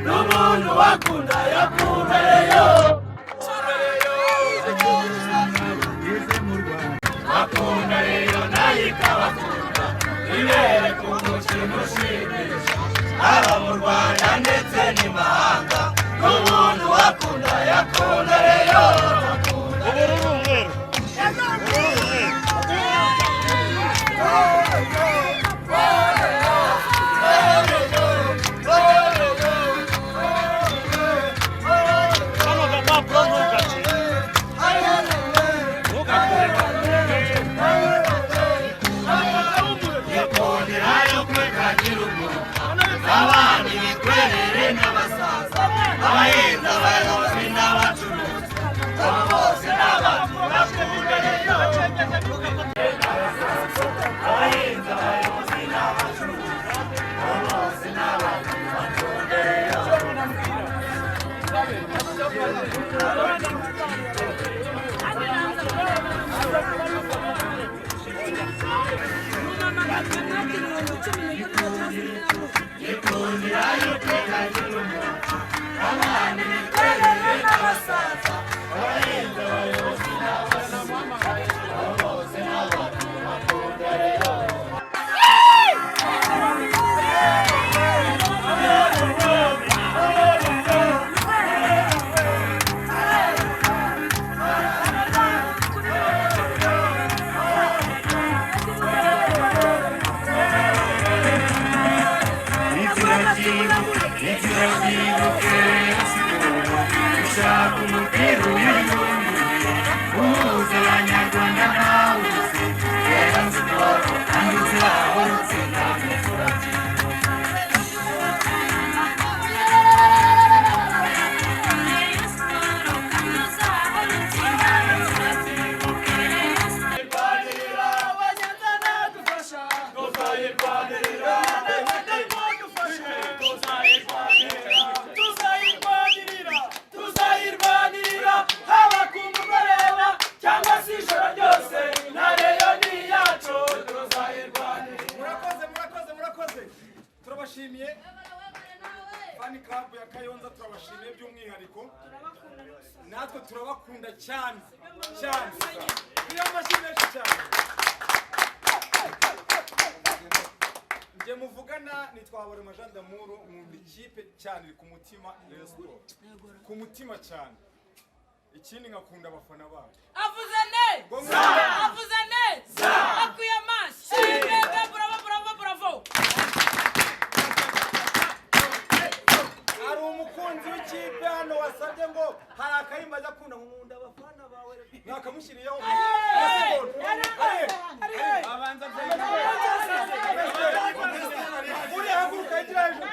n'umuntu wakunda yakubereyo bakunda rero nayo ikabakunda ibereka umukino ushimisha haba mu Rwanda ndetse n'imahanga n'umuntu wakunda yakunda rero abandi bikwerere n'abasaza abahinzi abayobozi n'abacuruzi abo bose n'abantu bakunda rero abahinzi abayobozi n'abacuruzi abo bose n'abantu bakunda rero turabashimiye Fan Club ya Kayonza turabashimiye by'umwihariko natwe turabakunda cyane cyane tuyamashimiye cyane nje muvugana nitwabore Jean d'Amour mu ikipe cyane iri ku mutima ku mutima cyane ikindi ngakunda abafana bacu avuze neza akuye amashi bravo hari umukunzi w'ikipe hano wasabye ngo hari akayimba akunda nkunda abafana bawe nakamushyiriyeho abanza uri haguruka igira hejuru